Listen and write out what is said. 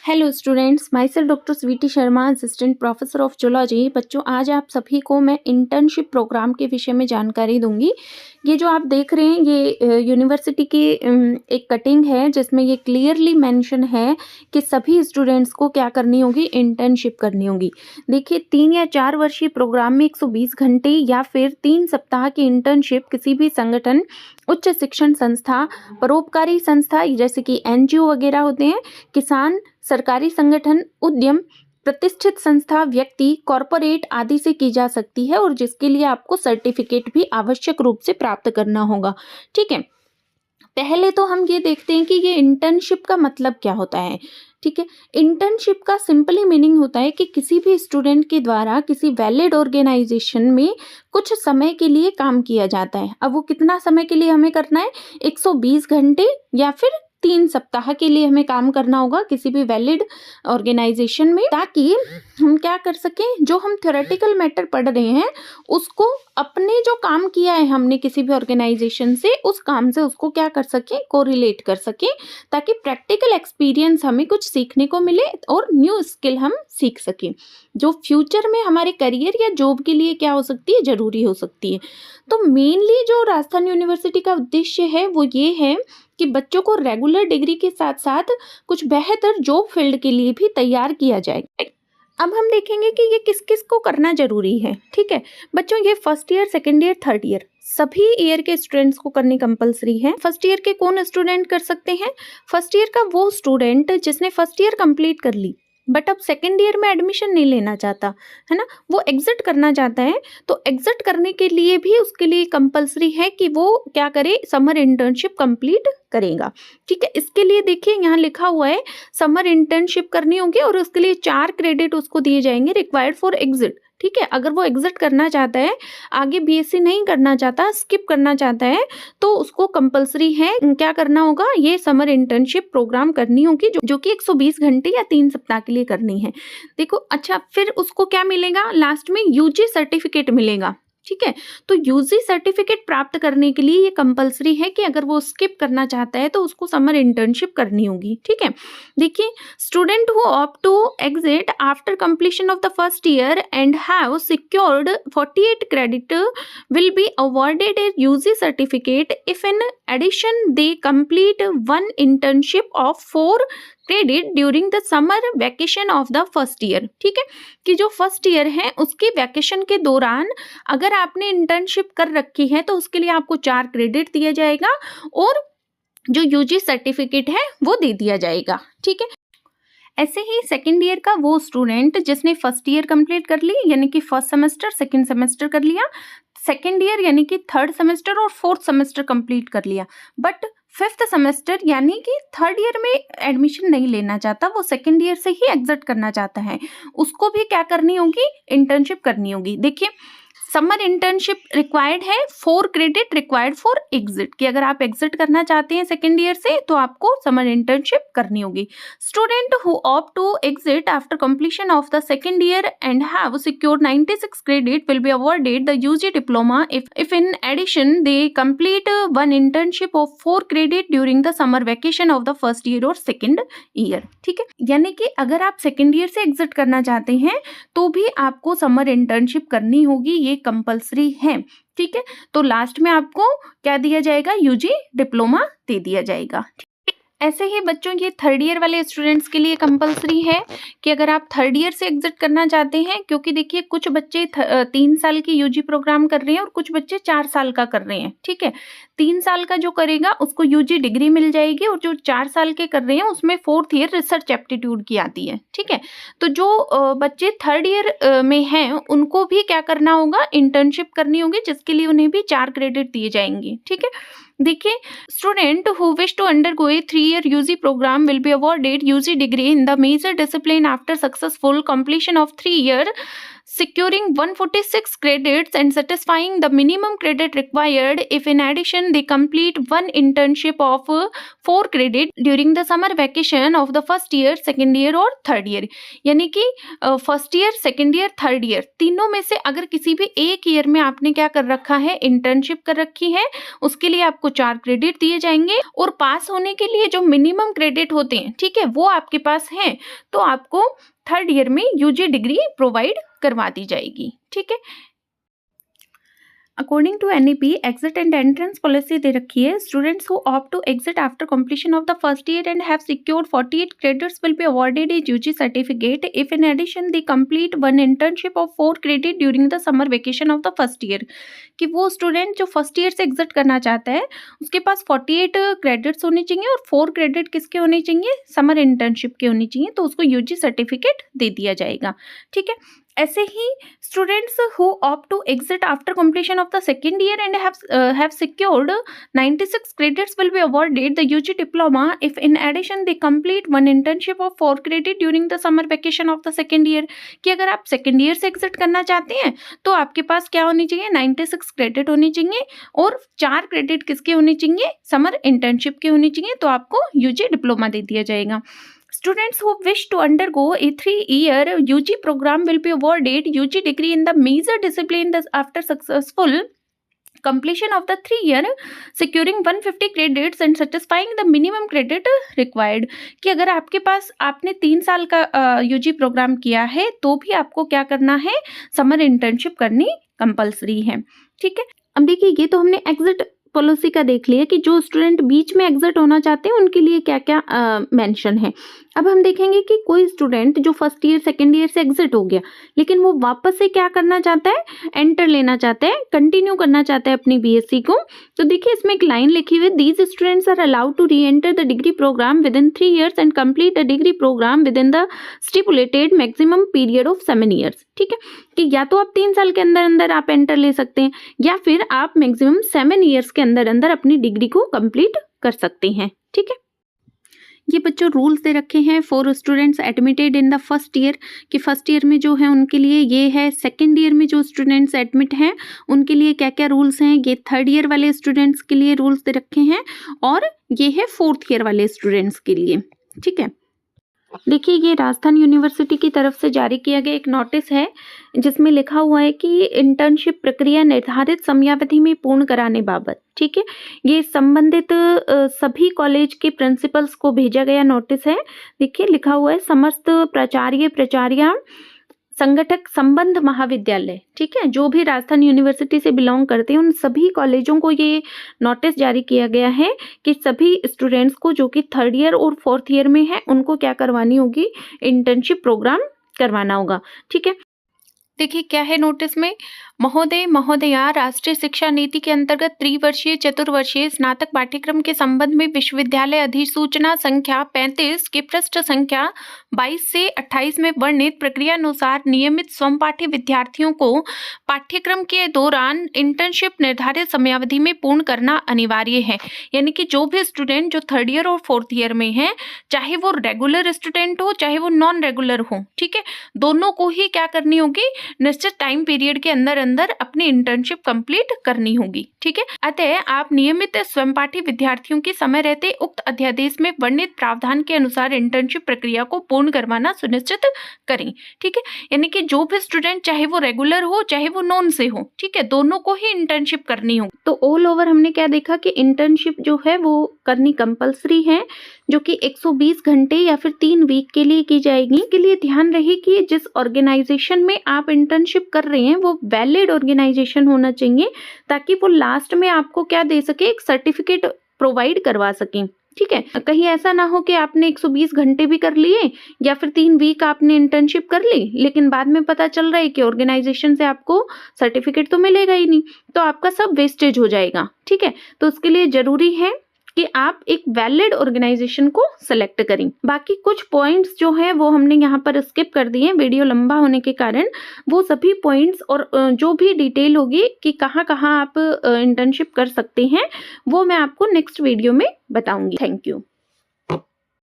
Hello students, myself doctor Sweety Sharma, assistant professor of zoology. बच्चों, आज आप सभी को मैं इंटर्नशिप प्रोग्राम के विषय में जानकारी दूंगी। ये जो आप देख रहे हैं ये यूनिवर्सिटी की एक कटिंग है जिसमें ये क्लियरली मेंशन है कि सभी स्टूडेंट्स को क्या करनी होगी, इंटर्नशिप करनी होगी। देखिए, 3 या 4 वर्षीय प्रोग्राम में 120 घंटे या फिर 3 सप्ताह की इंटर्नशिप किसी भी संगठन, उच्च शिक्षण संस्था, परोपकारी संस्था जैसे कि एनजीओ वगैरह होते हैं, किसान, सरकारी संगठन, उद्यम, प्रतिष्ठित संस्था, व्यक्ति, कॉरपोरेट आदि से की जा सकती है और जिसके लिए आपको सर्टिफिकेट भी आवश्यक रूप से प्राप्त करना होगा। ठीक है, पहले तो हम ये देखते हैं कि ये इंटर्नशिप का मतलब क्या होता है। ठीक है, इंटर्नशिप का सिंपली मीनिंग होता है कि किसी भी स्टूडेंट के द्वारा किसी वैलिड ऑर्गेनाइजेशन में कुछ समय के लिए काम किया जाता है। अब वो कितना समय के लिए हमें करना है, 120 घंटे या फिर 3 सप्ताह के लिए हमें काम करना होगा किसी भी वैलिड ऑर्गेनाइजेशन में, ताकि हम क्या कर सकें, जो हम थ्योरेटिकल मैटर पढ़ रहे हैं उसको, अपने जो काम किया है हमने किसी भी ऑर्गेनाइजेशन से, उस काम से उसको क्या कर सकें, कोरिलेट कर सकें, ताकि प्रैक्टिकल एक्सपीरियंस हमें कुछ सीखने को मिले और न्यू स्किल हम सीख सकें जो फ्यूचर में हमारे करियर या जॉब के लिए क्या हो सकती है, जरूरी हो सकती है। तो मेनली जो राजस्थान यूनिवर्सिटी का उद्देश्य है वो ये है कि बच्चों को रेगुलर डिग्री के साथ साथ कुछ बेहतर जॉब फील्ड के लिए भी तैयार किया जाए। अब हम देखेंगे कि ये किस किस को करना जरूरी है। ठीक है बच्चों, ये first year, second year, third year सभी ईयर के स्टूडेंट्स को करनी कंपलसरी है। फर्स्ट ईयर के कौन स्टूडेंट कर सकते हैं? फर्स्ट ईयर का वो स्टूडेंट जिसने फर्स्ट ईयर कंप्लीट कर ली बट अब सेकेंड ईयर में एडमिशन नहीं लेना चाहता है ना, वो एग्जिट करना चाहता है। तो एग्जिट करने के लिए भी उसके लिए कंपलसरी है कि वो क्या करे, समर इंटर्नशिप कंप्लीट करेगा। ठीक है, इसके लिए देखिए यहाँ लिखा हुआ है समर इंटर्नशिप करनी होगी और उसके लिए 4 क्रेडिट उसको दिए जाएंगे रिक्वायर्ड फॉर एग्जिट। ठीक है, अगर वो एग्जिट करना चाहता है, आगे बीएससी नहीं करना चाहता, स्किप करना चाहता है, तो उसको कंपलसरी है क्या करना होगा, ये समर इंटर्नशिप प्रोग्राम करनी होगी जो कि 120 घंटे या 3 सप्ताह के लिए करनी है। देखो, अच्छा, फिर उसको क्या मिलेगा, लास्ट में यूजी सर्टिफिकेट मिलेगा। ठीक है, तो यूजी सर्टिफिकेट प्राप्त करने के लिए ये कंपलसरी है कि अगर वो स्किप करना चाहता है तो उसको समर इंटर्नशिप करनी होगी। ठीक है, देखिए, student who opt to exit after completion of the first year and have secured 48 credit will be awarded a UG certificate if in addition they complete one internship of 4 credit during the summer vacation of the first year. ठीक है, कि जो first year है उसके vacation के दौरान अगर आपने इंटर्नशिप कर रखी है तो उसके लिए आपको 4 क्रेडिट दिया जाएगा और जो यूजी सर्टिफिकेट है वो दे दिया जाएगा। ठीक है, ऐसे ही सेकेंड ईयर का वो स्टूडेंट जिसने फर्स्ट ईयर कंप्लीट कर ली, यानी कि फर्स्ट सेमेस्टर, सेकेंड सेमेस्टर कर लिया, सेकेंड ईयर यानी कि थर्ड सेमेस्टर और फोर्थ सेमेस्टर कंप्लीट कर लिया, बट फिफ्थ सेमेस्टर यानी कि थर्ड ईयर में एडमिशन नहीं लेना चाहता, वो सेकेंड ईयर से ही एग्जिट करना चाहता है, उसको भी क्या करनी होगी, इंटर्नशिप करनी होगी। देखिए, समर इंटर्नशिप रिक्वायर्ड है, 4 क्रेडिट रिक्वायर्ड फॉर एग्जिट, कि अगर आप एग्जिट करना चाहते हैं सेकेंड ईयर से तो आपको समर इंटर्नशिप करनी होगी। Student who opt to exit after completion of the second year and have secured 96 credit will be awarded the UG diploma if in addition they complete one internship of 4 credit during the summer vacation of the first year or second year। ठीक है, यानी कि अगर आप second year से exit करना चाहते हैं तो भी आपको समर इंटर्नशिप करनी होगी, ये कंपलसरी है। ठीक है, तो लास्ट में आपको क्या दिया जाएगा, यूजी डिप्लोमा दे दिया जाएगा। ऐसे ही बच्चों, ये थर्ड ईयर वाले स्टूडेंट्स के लिए कंपलसरी है कि अगर आप थर्ड ईयर से एग्जिट करना चाहते हैं, क्योंकि देखिए कुछ बच्चे 3 साल की यूजी प्रोग्राम कर रहे हैं और कुछ बच्चे 4 साल का कर रहे हैं। ठीक है, 3 साल का जो करेगा उसको यूजी डिग्री मिल जाएगी और जो 4 साल के कर रहे हैं उसमें 4th ईयर रिसर्च एप्टीट्यूड की आती है। ठीक है, तो जो बच्चे थर्ड ईयर में हैं उनको भी क्या करना होगा, इंटर्नशिप करनी होगी, जिसके लिए उन्हें भी 4 क्रेडिट दिए जाएंगे। ठीक है, देखिए, student who wish to undergo a 3-year UG program will be awarded UG degree in the major discipline after successful completion of 3 year securing 146 credits and satisfying the minimum credit required if in addition they complete one internship of 4 credit during the summer vacation of the first year, second year और third year। यानी कि first year, second year, third year तीनों में से अगर किसी भी एक ईयर में आपने क्या कर रखा है, इंटर्नशिप कर रखी है, उसके लिए आपको 4 क्रेडिट दिए जाएंगे और पास होने के लिए जो मिनिमम क्रेडिट होते हैं, ठीक है, वो आपके पास हैं, तो आपको थर्ड ईयर में यूजी डिग्री प्रोवाइड करवा दी जाएगी। ठीक है, according to NEP exit and entrance policy दे रखी है, students who opt to exit after completion of the first year and have secured 48 credits will be awarded a UG certificate if in addition they complete one internship of 4 credit during the summer vacation of the first year. कि वो student जो first year से exit करना चाहता है उसके पास 48 credits होने चाहिए और 4 क्रेडिट किसके होने चाहिए, समर इंटर्नशिप के होने चाहिए, तो उसको यूजी सर्टिफिकेट दे दिया जाएगा। ठीक है, ऐसे ही students who opt to exit after completion of the second year and have secured 96 credits will be awarded the UG diploma if in addition they complete one internship of 4 credit during the summer vacation of the second year. कि अगर आप second year से exit करना चाहते हैं तो आपके पास क्या होनी चाहिए, 96 क्रेडिट होनी चाहिए और 4 क्रेडिट किसके होने चाहिए, समर इंटर्नशिप के होनी चाहिए, तो आपको यूजी डिप्लोमा दे दिया जाएगा। Students who wish to undergo a 3-year UG program will be awarded UG degree in the major discipline after successful completion of the 3 year, securing 150 credits and satisfying the minimum credit required। कि अगर आपके पास आपने 3 साल का UG programme किया है तो भी आपको क्या करना है, समर इंटर्नशिप करनी कंपल्सरी है। ठीक है, अब देखिए ये तो हमने एग्जिट पॉलिसी का देख लिया कि जो स्टूडेंट बीच में एग्जिट होना चाहते हैं उनके लिए क्या क्या मेंशन है। अब हम देखेंगे कि कोई स्टूडेंट जो फर्स्ट ईयर सेकेंड ईयर से एग्जिट हो गया लेकिन वो वापस से क्या करना चाहता है, एंटर लेना चाहता है, कंटिन्यू करना चाहता है अपनी BSc को, तो देखिए इसमें एक लाइन लिखी हुई है, these students are allowed to reenter the degree programme within 3 years and complete the degree programme within the stipulated maximum period of 7 years। ठीक है, कि या तो आप 3 साल के अंदर अंदर आप एंटर ले सकते हैं या फिर आप मैक्सिमम 7 years के अंदर अंदर अपनी डिग्री को कंप्लीट कर सकते हैं। ठीक है, ये बच्चों रूल्स दे रखे हैं for students admitted in the first year, कि फर्स्ट ईयर में जो है उनके लिए ये है, सेकेंड ईयर में जो स्टूडेंट्स एडमिट हैं उनके लिए क्या क्या रूल्स हैं, ये थर्ड ईयर वाले स्टूडेंट्स के लिए रूल्स दे रखे हैं और ये है फोर्थ ईयर वाले स्टूडेंट्स के लिए। ठीक है, देखिए ये राजस्थान यूनिवर्सिटी की तरफ से जारी किया गया एक नोटिस है जिसमें लिखा हुआ है कि इंटर्नशिप प्रक्रिया निर्धारित समयावधि में पूर्ण कराने बाबत। ठीक है, ये संबंधित सभी कॉलेज के प्रिंसिपल्स को भेजा गया नोटिस है। देखिए लिखा हुआ है, समस्त प्राचार्य प्राचार्या संगठक संबंध महाविद्यालय, ठीक है, जो भी राजस्थान यूनिवर्सिटी से बिलोंग करते हैं उन सभी कॉलेजों को ये नोटिस जारी किया गया है कि सभी स्टूडेंट्स को जो कि थर्ड ईयर और फोर्थ ईयर में है उनको क्या करवानी होगी, इंटर्नशिप प्रोग्राम करवाना होगा। ठीक है, देखिए क्या है नोटिस में, महोदय महोदया, राष्ट्रीय शिक्षा नीति के अंतर्गत त्रिवर्षीय चतुर्वर्षीय स्नातक पाठ्यक्रम के संबंध में विश्वविद्यालय अधिसूचना संख्या 35 के पृष्ठ संख्या 22 से 28 में वर्णित प्रक्रिया अनुसार नियमित स्वपाठ्य विद्यार्थियों को पाठ्यक्रम के दौरान इंटर्नशिप निर्धारित समयावधि में पूर्ण करना अनिवार्य है। यानी कि जो भी स्टूडेंट जो थर्ड ईयर और फोर्थ ईयर में है, चाहे वो रेगुलर स्टूडेंट हो चाहे वो नॉन रेगुलर हो, ठीक है, दोनों को ही क्या करनी होगी, निश्चित टाइम पीरियड के अंदर अंदर अपनी इंटर्नशिप कंप्लीट करनी होगी। ठीक है, अतः आप नियमित स्वयंपाठी विद्यार्थियों की समय रहते उक्त अध्यादेश में वर्णित प्रावधान के अनुसार इंटर्नशिप प्रक्रिया को पूर्ण करवाना सुनिश्चित करें। ठीक है, यानी कि जो भी स्टूडेंट चाहे वो रेगुलर हो चाहे वो नॉन से हो, ठीक है, दोनों को ही इंटर्नशिप करनी होगी। तो ऑल ओवर हमने क्या देखा कि इंटर्नशिप जो है वो करनी कंपल्सरी है, जो कि 120 घंटे या फिर 3 वीक के लिए की जाएगी। इसके लिए ध्यान रहे कि जिस ऑर्गेनाइजेशन में आप इंटर्नशिप कर रहे हैं वो वैलिड ऑर्गेनाइजेशन होना चाहिए, ताकि वो लास्ट में आपको क्या दे सके, एक सर्टिफिकेट प्रोवाइड करवा सकें। ठीक है, कहीं ऐसा ना हो कि आपने 120 घंटे भी कर लिए या फिर 3 वीक आपने इंटर्नशिप कर ली लेकिन बाद में पता चल रहा है कि ऑर्गेनाइजेशन से आपको सर्टिफिकेट तो मिलेगा ही नहीं, तो आपका सब वेस्टेज हो जाएगा। ठीक है, तो उसके लिए जरूरी है कि आप एक वैलिड ऑर्गेनाइजेशन को सिलेक्ट करें। बाकी कुछ पॉइंट्स जो है वो हमने यहाँ पर स्किप कर दिए, वीडियो लंबा होने के कारण। वो सभी पॉइंट्स और जो भी डिटेल होगी कि कहाँ कहाँ आप इंटर्नशिप कर सकते हैं वो मैं आपको नेक्स्ट वीडियो में बताऊंगी। Thank you.